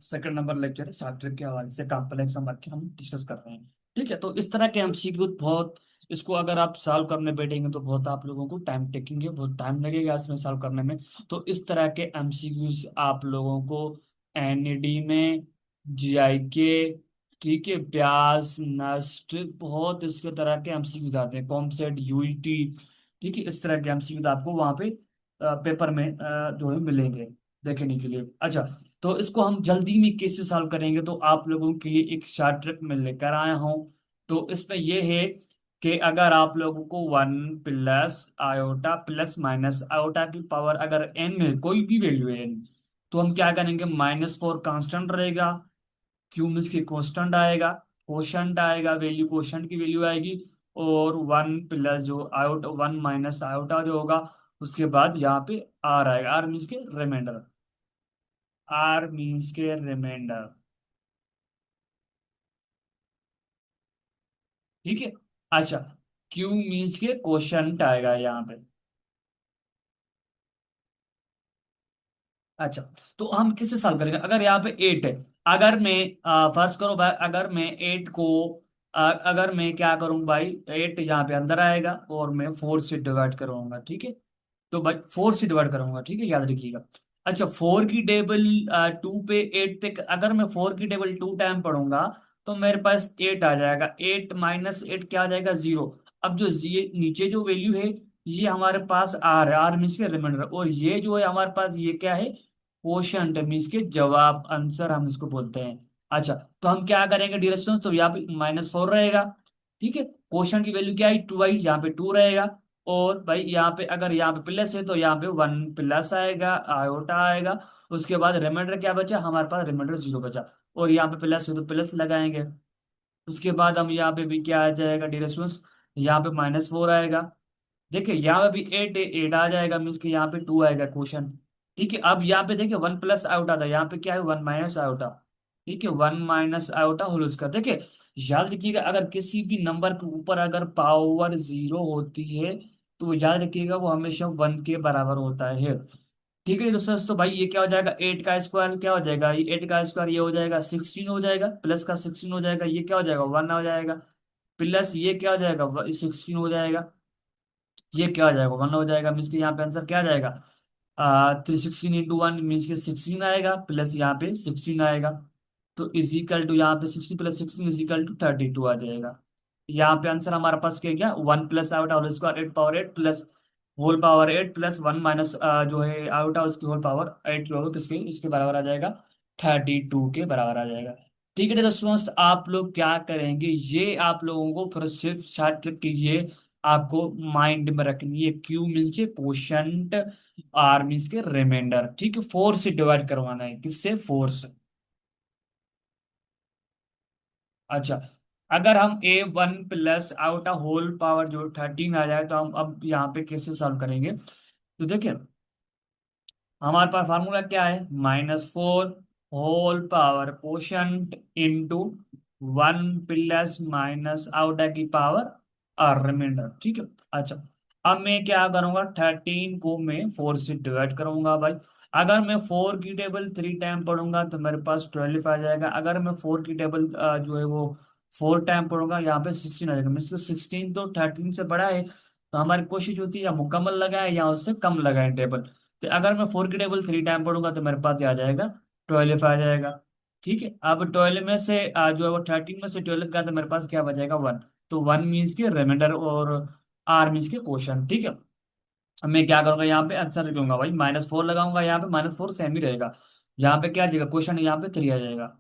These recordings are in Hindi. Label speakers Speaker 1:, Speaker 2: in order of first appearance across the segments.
Speaker 1: सेकंड नंबर लेक्चर है स्टार ट्रेक के हवाले से कॉम्प्लेक्स नंबर के हम डिस्कस कर रहे हैं। ठीक है, तो इस तरह के एमसीक्यू बहुत, इसको अगर आप सॉल्व करने बैठेंगे तो बहुत आप लोगों को टाइम टेकिंग है, बहुत टाइम लगेगा इसमें सॉल्व करने में। तो इस तरह के एमसीक्यूज आप लोगों को एनईडी में, जीआई के, ठीक है, ब्यास, नस्ट, बहुत इसके तरह के एमसीक्यूज आते हैं, कॉमसेट, यूईटी। ठीक है, इस तरह के एमसीक्यूज आपको वहां पे पेपर में जो है मिलेंगे देखने के लिए। अच्छा, तो इसको हम जल्दी में कैसे सॉल्व करेंगे, तो आप लोगों के लिए एक शॉर्ट ट्रिक मैं लेकर आया हूं। तो इसमें यह है कि अगर आप लोगों को one plus iota plus minus iota की पावर अगर एन है, कोई भी वैल्यू है एन, तो हम क्या करेंगे, -4 कांस्टेंट रहेगा, क्यू मीन्स की कांस्टेंट आएगा, कोशंट आएगा, वैल्यू कोशंट की वैल्यू आएगी, और वन प्लस जो आयोटा, वन माइनस आयोटा जो होगा, उसके बाद यहाँ पे आर आएगा, आर मीन्स के रिमाइंडर, आर मीन्स के रिमाइंडर। ठीक है। अच्छा, क्यू मीन्स के क्वोशंट आएगा यहाँ पे। अच्छा, तो हम किससे सॉल्व करेंगे, अगर यहाँ पे 8 है, अगर मैं फर्ज करो भाई, अगर मैं 8 को अगर मैं क्या करूं भाई, 8 यहाँ पे अंदर आएगा और मैं 4 से डिवाइड करूंगा। ठीक है, तो भाई 4 से डिवाइड करूंगा, ठीक है, याद रखिएगा। अच्छा, 4 की टेबल 2 पे, 8 पे, अगर मैं 4 की टेबल 2 टाइम पढ़ूंगा तो मेरे पास 8 आ जाएगा, 8 माइनस 8 क्या आ जाएगा, 0। अब जो ये नीचे जो वैल्यू है, ये हमारे पास आर है, आर मीन्स के रिमाइंडर, और ये जो है हमारे पास ये क्या है, क्वोशंट मीन्स के जवाब, आंसर हम इसको बोलते हैं। अच्छा, तो हम क्या करेंगे डिरेक्शन, तो यहाँ पे -4 रहेगा। ठीक है, क्वोशंट की वैल्यू क्या है, 2 आई, यहाँ पे 2 रहेगा। और भाई यहाँ पे अगर यहाँ पे प्लस है तो यहाँ पे वन प्लस आएगा, आयोटा आएगा। उसके बाद रिमाइंडर क्या बचा, हमारे पास रिमाइंडर 0 बचा, और यहाँ पे प्लस है तो प्लस लगाएंगे। उसके बाद हम यहाँ पे भी क्या आ जाएगा डिरेक्शंस, यहाँ पे -4 आएगा। देखिए यहाँ पे भी 8 है, 8 आ जाएगा, मीन्स कि यहाँ पे 2 आएगा क्वेश्चन। ठीक है, अब यहाँ पे देखिए वन प्लस आयोटा था, यहाँ पे क्या है, वन माइनस आयोटा। ठीक है, वन माइनस आयोटा होल उसका, देखिए याद रखिएगा, अगर किसी भी नंबर के ऊपर अगर पावर 0 होती है तो याद रखिएगा वो हमेशा 1 के बराबर होता है। ठीक है दोस्तों, तो भाई ये क्या हो जाएगा, 8 का स्क्वायर क्या हो जाएगा, ये 8 का स्क्वायर ये हो जाएगा 16 हो जाएगा, प्लस का 16 हो जाएगा, ये क्या हो जाएगा 1 हो जाएगा, प्लस ये क्या हो जाएगा 16 हो जाएगा, ये क्या आ जाएगा 1 हो जाएगा, मीन्स कि यहाँ पे आंसर क्या आ जाएगा, 316 × 1 मीन्स के 16 आएगा, प्लस यहाँ पे 16 आएगा। तो इजिकल टू यहाँ पे 60 प्लस 16 इजिकल टू 32 आ जाएगा। यहाँ पे आंसर हमारे पास क्या गया, 1 plus out whole square 8 power 8 plus whole power 8 plus 1 minus जो है आउट उसकी होल पावर 8 जो है किसके, इसके बराबर आ जाएगा, 32 के बराबर आ जाएगा। ठीक है दोस्तों, आप लोग क्या करेंगे, ये आप लोगों को फिर सिर्फ शार्ट ट्रिक कीजिए, आपको माइंड में रखनी है, क्यू मीन्स के क्वोशंट, आर मीन्स के रिमाइंडर। ठीक है, 4 से डिवाइड करवाना है, किससे, 4 से। अच्छा, अगर हम A1 plus out whole power जो 13 आ जाए तो हम अब यहाँ पे कैसे सॉल्व करेंगे, तो देखिए हमारे पास फार्मूला क्या है, -4 whole power quotient into 1 plus minus iota की पावर और रिमाइंडर। ठीक है। अच्छा, अब मैं क्या करूंगा, 13 को मैं 4 से डिवाइड करूंगा भाई। अगर मैं 4 की टेबल 3 टाइम पढ़ूंगा तो मेरे पास 12 आ जाएगा, अगर मैं 4 की टेबल जो है वो 4 टाइम पढ़ूंगा, यहाँ पे 16 आ जाएगा, मीन्स 16 तो 13 से बड़ा है। तो हमारी कोशिश होती है या मुकम्मल लगाए या उससे कम लगाए टेबल। तो अगर मैं 4 की टेबल 3 टाइम पढ़ूंगा तो मेरे पास ये आ जाएगा, 12 आ जाएगा। ठीक है, अब 12 में से जो है वो 13 में से 12 का, तो मेरे पास क्या बचेगा, 1। तो 1 मीन्स के रिमाइंडर और आर मीन्स के क्वोशंट। ठीक है, अब मैं क्या करूंगा, यहाँ पे आंसर लिखूंगा भाई, -4 लगाऊंगा, यहाँ पे -4 सेम ही रहेगा, यहाँ पे क्या आ जाएगा, क्वेश्चन यहाँ पे 3 आ जाएगा।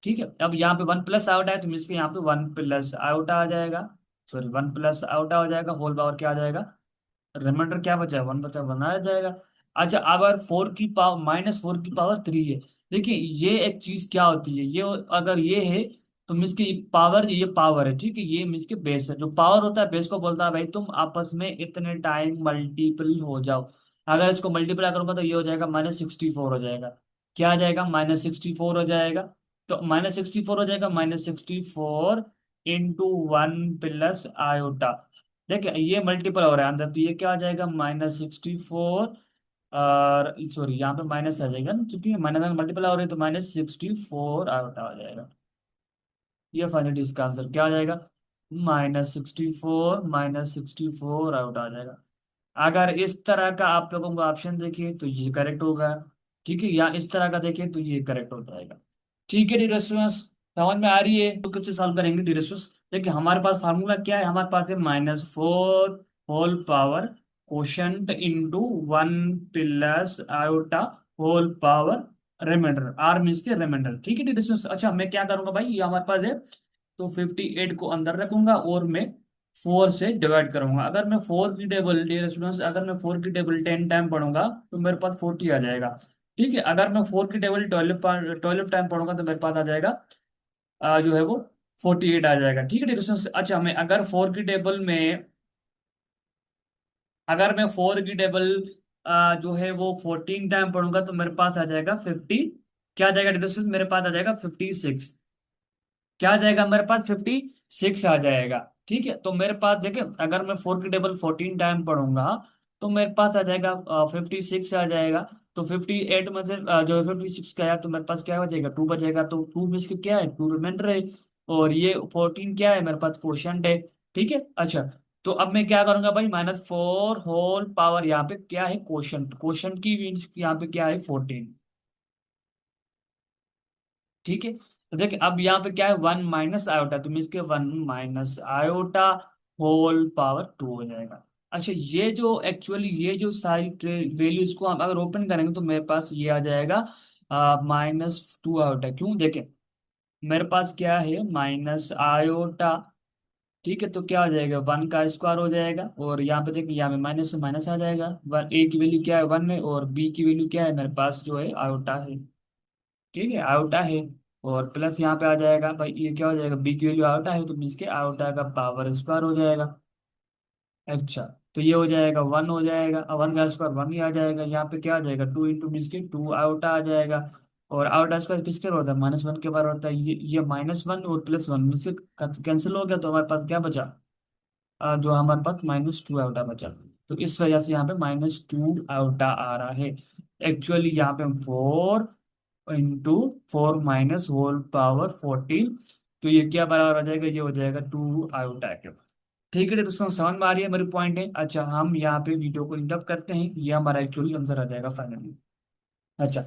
Speaker 1: ठीक है, अब यहाँ पे 1 प्लस आउट है तो मीन्स के यहाँ पे 1 प्लस आउट आ जाएगा, सॉरी 1 प्लस आउट हो जाएगा, होल पावर क्या आ जाएगा, रिमाइंडर क्या बचा है, 1 बचा, 1 आ जाएगा। अच्छा, अगर 4 की पावर -4 की पावर 3 है, देखिए ये एक चीज क्या होती है, ये अगर ये है तो मिस की पावर, ये पावर है, ठीक है, ये मिस के बेस है, जो पावर होता है बेस को बोलता है भाई तुम आपस में इतने टाइम मल्टीपल हो जाओ। अगर इसको मल्टीप्लाई करूंगा तो ये हो जाएगा -64 हो जाएगा, क्या आ जाएगा, -64 हो जाएगा। तो -64 हो जाएगा, -64 इंटू 1 प्लस आयोटा। देखिए ये मल्टीपल हो रहा है अंदर, तो ये क्या आ जाएगा, -64 और सॉरी यहाँ पे माइनस आ जाएगा ना, क्योंकि माइनस मल्टीपल हो रही है, तो -64 आउट आ जाएगा। ये फाइनली इसका आंसर क्या आ जाएगा? -64 आउट आ जाएगा। अगर इस तरह का आप लोगों को ऑप्शन देखिए तो ये करेक्ट होगा। ठीक है, या इस तरह का देखिए तो ये करेक्ट हो जाएगा। ठीक है डिरेक्शंस, समझ में आ रही है? तो कैसे सॉल्व करेंगे डिरेक्शंस? देखिए हमारे पास फार्मूला क्या है, हमारे पास है -4 whole power quotient into 1 plus iota whole power remainder, R means के रिमाइंडर। ठीक है डिरेक्शंस, अच्छा मैं क्या करूंगा भाई, ये हमारे पास है, तो 58 को अंदर रखूंगा और मैं 4 से डिवाइड करूंगा। अगर मैं 4 की टेबल, डियर स्टूडेंट्स, अगर मैं 4 की टेबल 10 टाइम पढ़ूंगा तो मेरे पास 40 आ जाएगा। ठीक है, अगर मैं 4 की टेबल 12 टाइम पढ़ूंगा तो मेरे पास आ जाएगा जो है वो 48 आ जाएगा। ठीक है डियर स्टूडेंट्स, अच्छा मैं अगर 4 की टेबल में, अगर मैं 4 की टेबल जो है वो 14 टाइम पढ़ूंगा तो मेरे पास आ जाएगा 50, क्या आ जाएगा डियर स्टूडेंट्स, मेरे पास आ जाएगा 56। क्या आ जाएगा मेरे पास? 56 आ जाएगा। ठीक है, तो मेरे पास देखिए अगर मैं 4 की टेबल 14 टाइम पढ़ूंगा तो मेरे पास आ जाएगा 56 आ जाएगा। तो 58 में से जो 56 का है तो मेरे पास क्या बचेगा? 2 बचेगा। तो 2 में इसके क्या है? 2 रिमाइंडर है। और ये 14 क्या है? मेरे पास क्वोशंट है। ठीक है, अच्छा तो अब मैं क्या करूंगा भाई, -4 होल पावर, यहाँ पे क्या है? क्वोशंट, क्वोशंट की मीन्स यहाँ पे क्या है? 14। ठीक है, तो देखिए अब यहाँ पे क्या है? 1 - आयोटा, तो मीन्स के 1 - आयोटा होल पावर 2 हो जाएगा। अच्छा ये जो एक्चुअली ये जो सारी वैल्यूज को हम अगर ओपन करेंगे तो मेरे पास ये आ जाएगा -2 आयोटा। क्यों? देखें मेरे पास क्या है? -आयोटा। ठीक है, तो क्या हो जाएगा? 1 का स्क्वायर हो जाएगा। और यहाँ पे देखिए यहाँ पे माइनस से माइनस आ जाएगा। वन ए की वैल्यू क्या है? 1 है, और बी की वैल्यू क्या है? मेरे पास जो है आयोटा है। ठीक है, आयोटा है। और प्लस यहाँ पे आ जाएगा भाई, ये क्या हो जाएगा? बी की वैल्यू आयोटा है तो मीन्स के आयोटा का पावर स्क्वायर हो जाएगा। अच्छा, तो ये हो जाएगा 1 हो जाएगा, 1 का स्क्वायर 1 ही आ जाएगा। यहाँ पे क्या आ जाएगा? 2 इंटू मीन्स के 2 आयोटा आ जाएगा। और आयोटा स्क्वायर किसके बराबर होता है? -1 के बराबर होता है। ये -1 और +1 में से कैंसिल हो गया, तो हमारे पास क्या बचा? जो हमारे पास -2 आयोटा बचा। तो इस वजह से यहाँ पे -2 आयोटा आ रहा है। एक्चुअली यहाँ पे हम 4 × 4 - होल पावर 14, तो ये क्या बराबर हो जाएगा? ये हो जाएगा 2 आयोटा के। ठीक है दोस्तों, समझ में आ रही है मेरी पॉइंट है? अच्छा हम यहाँ पे वीडियो को इंटरप्ट करते हैं, ये हमारा एक्चुअली आंसर आ जाएगा फाइनली। अच्छा,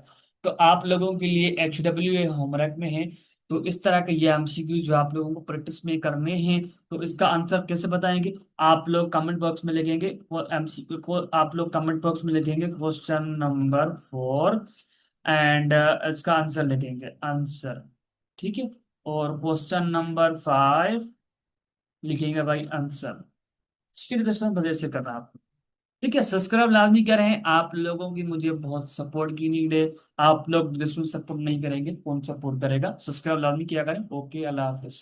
Speaker 1: तो आप लोगों के लिए HW होमवर्क में है, तो इस तरह के ये MCQ जो आप लोगों को प्रैक्टिस में करने हैं, तो इसका आंसर कैसे बताएंगे? आप लोग कमेंट बॉक्स में लिखेंगे, और MCQ को आप लोग कमेंट बॉक्स में लिखेंगे क्वेश्चन नंबर 4, एंड इसका आंसर लिखेंगे आंसर। ठीक है, और क्वेश्चन नंबर 5 लिखेंगे भाई आंसर। ठीक है दोस्तों, बस ऐसे करना आप। ठीक है, सब्सक्राइब लाजमी करें, आप लोगों की मुझे बहुत सपोर्ट की नीड है। आप लोग जिसमें सपोर्ट नहीं करेंगे कौन सपोर्ट करेगा? सब्सक्राइब लाजमी किया करें। ओके, अल्लाह हाफिज।